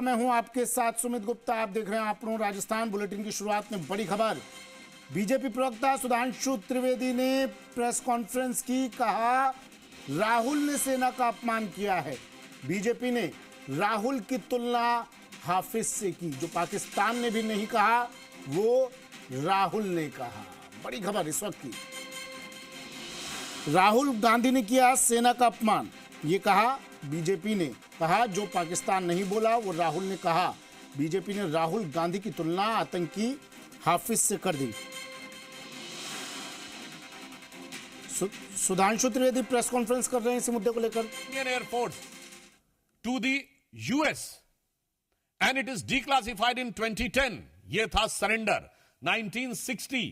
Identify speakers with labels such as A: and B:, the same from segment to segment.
A: मैं हूं आपके साथ सुमित गुप्ता। आप देख रहे हैं आपनों राजस्थान बुलेटिन की शुरुआत में बड़ी खबर। बीजेपी प्रवक्ता सुधांशु त्रिवेदी ने प्रेस कॉन्फ्रेंस की, कहा राहुल ने सेना का अपमान किया है। बीजेपी ने राहुल की तुलना हाफिज से की। जो पाकिस्तान ने भी नहीं कहा वो राहुल ने कहा। बड़ी खबर इस वक्त की। राहुल गांधी ने किया सेना का अपमान, ये कहा बीजेपी ने। कहा जो पाकिस्तान नहीं बोला वो राहुल ने कहा। बीजेपी ने राहुल गांधी की तुलना आतंकी हाफिज से कर दी। सुधांशु त्रिवेदी प्रेस कॉन्फ्रेंस कर रहे हैं इसी मुद्दे को लेकर।
B: Indian air force to the US and it is declassified in 2010। ये था सरेंडर। 1960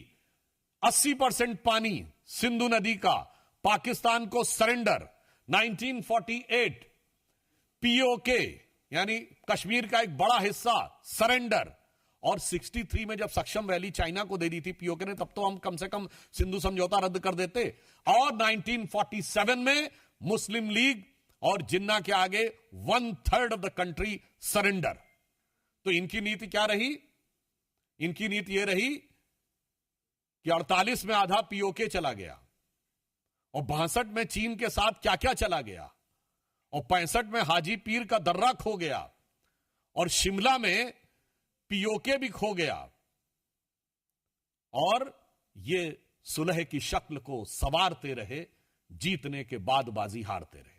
B: 80% पानी सिंधु नदी का पाकिस्तान को सरेंडर। 1948 पीओके यानी कश्मीर का एक बड़ा हिस्सा सरेंडर। और 63 में जब सक्षम वैली चाइना को दे दी थी पीओके ने, तब तो हम कम से कम सिंधु समझौता रद्द कर देते। और 1947 में मुस्लिम लीग और जिन्ना के आगे 1/3 ऑफ द कंट्री सरेंडर। तो इनकी नीति क्या रही? इनकी नीति यह रही कि 48 में आधा पीओके चला गया, और 62 में चीन के साथ क्या क्या चला गया, और 65 में हाजी पीर का दर्रा खो गया, और शिमला में पीओके भी खो गया, और ये सुलह की शक्ल को संवारते रहे, जीतने के बाद बाजी हारते रहे।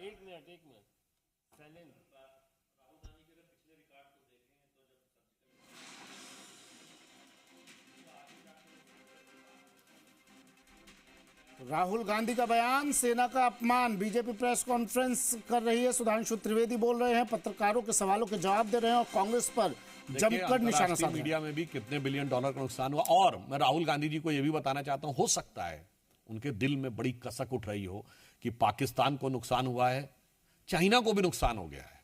C: एक मिनट साइलेंट।
A: राहुल गांधी का बयान, सेना का अपमान। बीजेपी प्रेस कॉन्फ्रेंस कर रही है। सुधांशु त्रिवेदी बोल रहे हैं, पत्रकारों के सवालों के जवाब दे रहे हैं और कांग्रेस पर जमकर निशाना साधा।
B: मीडिया में भी कितने बिलियन डॉलर का नुकसान हुआ। और मैं राहुल गांधी जी को यह भी बताना चाहता हूं, हो सकता है उनके दिल में बड़ी कसक उठ रही हो कि पाकिस्तान को नुकसान हुआ है, चाइना को भी नुकसान हो गया है।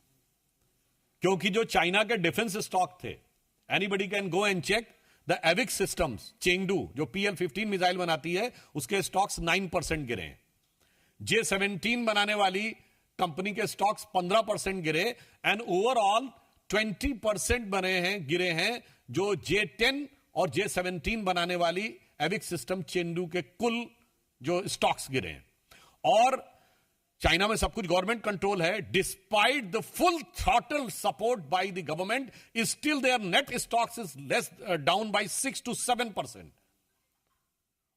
B: क्योंकि जो चाइना के डिफेंस स्टॉक थे, anybody can go and check the AVIC systems, Chengdu जो PL-15 मिसाइल बनाती है, उसके स्टॉक्स 9% गिरे हैं। J-17 बनाने वाली कंपनी के स्टॉक्स 15% गिरे, एंड ओवरऑल 20% गिरे हैं जो J-10 और J-17 बनाने वाली एविक सिस्टम चेंगडू के कुल जो स्टॉक्स गिरे हैं। और चाइना में सब कुछ गवर्नमेंट कंट्रोल है। Despite the full throttle support by the government, is still there net stocks is less down by 6 to 7%।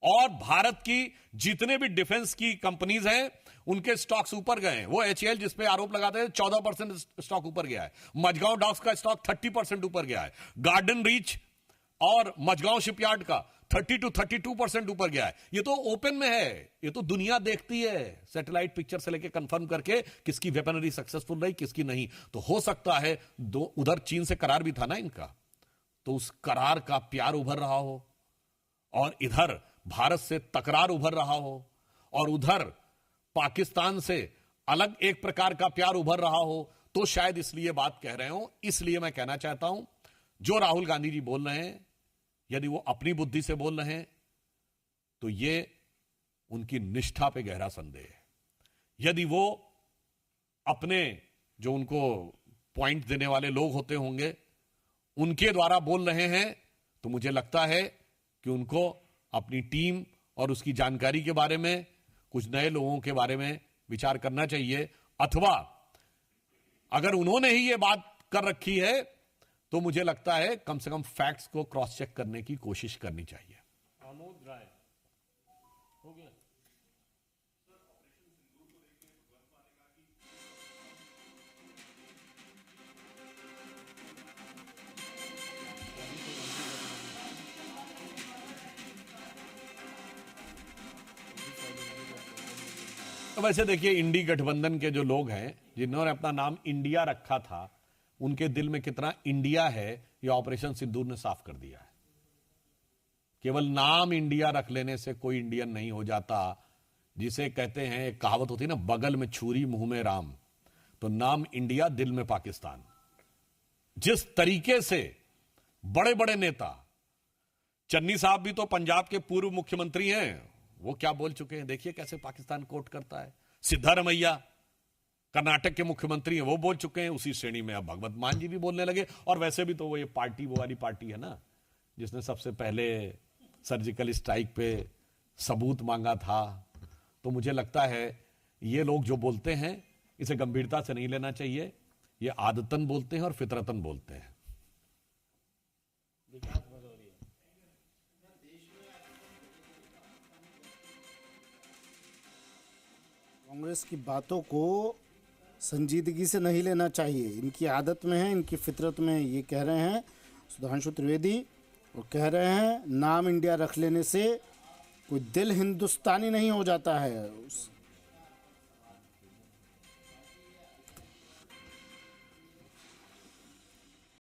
B: और भारत की जितने भी डिफेंस की कंपनीज हैं उनके स्टॉक्स ऊपर गए हैं। वो HAL जिसपे आरोप लगाते हैं 14% स्टॉक ऊपर गया है। मझगांव डॉक्स का स्टॉक 30% ऊपर गया है। गार्डन रीच और मझगांव शिपयार्ड का 30 to 32% ऊपर गया है। ये तो ओपन में है, ये तो दुनिया देखती है सैटेलाइट पिक्चर से लेके कंफर्म करके किसकी वेपनरी सक्सेसफुल रही किसकी नहीं। तो हो सकता है उधर चीन से करार भी था ना इनका, तो उस करार का प्यार उभर रहा हो, और इधर भारत से तकरार उभर रहा हो, और उधर पाकिस्तान से अलग एक प्रकार का प्यार उभर रहा हो। तो शायद इसलिए बात कह रहे हो। इसलिए मैं कहना चाहता हूं, जो राहुल गांधी जी बोल रहे हैं, यदि वो अपनी बुद्धि से बोल रहे हैं तो ये उनकी निष्ठा पे गहरा संदेह है। यदि वो अपने जो उनको पॉइंट देने वाले लोग होते होंगे उनके द्वारा बोल रहे हैं, तो मुझे लगता है कि उनको अपनी टीम और उसकी जानकारी के बारे में, कुछ नए लोगों के बारे में विचार करना चाहिए। अथवा अगर उन्होंने ही ये बात कर रखी है तो मुझे लगता है कम से कम फैक्ट्स को क्रॉस चेक करने की कोशिश करनी चाहिए।
C: आमोद राय हो गया।
B: तो वैसे देखिए, इंडी गठबंधन के जो लोग हैं जिन्होंने अपना नाम इंडिया रखा था, उनके दिल में कितना इंडिया है ये ऑपरेशन सिंदूर ने साफ कर दिया है। केवल नाम इंडिया रख लेने से कोई इंडियन नहीं हो जाता। जिसे कहते हैं, एक कहावत होती है ना, बगल में छुरी मुंह में राम। तो नाम इंडिया, दिल में पाकिस्तान। जिस तरीके से बड़े बड़े नेता, चन्नी साहब भी तो पंजाब के पूर्व मुख्यमंत्री हैं, वो क्या बोल चुके हैं, देखिए कैसे पाकिस्तान कोट करता है। सिद्धारमैया कर्नाटक के मुख्यमंत्री हैं, वो बोल चुके हैं। उसी श्रेणी में अब भगवत मान जी भी बोलने लगे। और वैसे भी तो वो ये पार्टी, वो वाली पार्टी है ना जिसने सबसे पहले सर्जिकल स्ट्राइक पे सबूत मांगा था। तो मुझे लगता है ये लोग जो बोलते हैं इसे गंभीरता से नहीं लेना चाहिए। ये आदतन बोलते हैं और फितरतन बोलते हैं।
C: विकास भदौरिया।
A: कांग्रेस की बातों को संजीदगी से नहीं लेना चाहिए, इनकी आदत में है, इनकी फितरत में है, ये कह रहे हैं सुधांशु त्रिवेदी। और कह रहे हैं नाम इंडिया रख लेने से कोई दिल हिंदुस्तानी नहीं हो जाता है।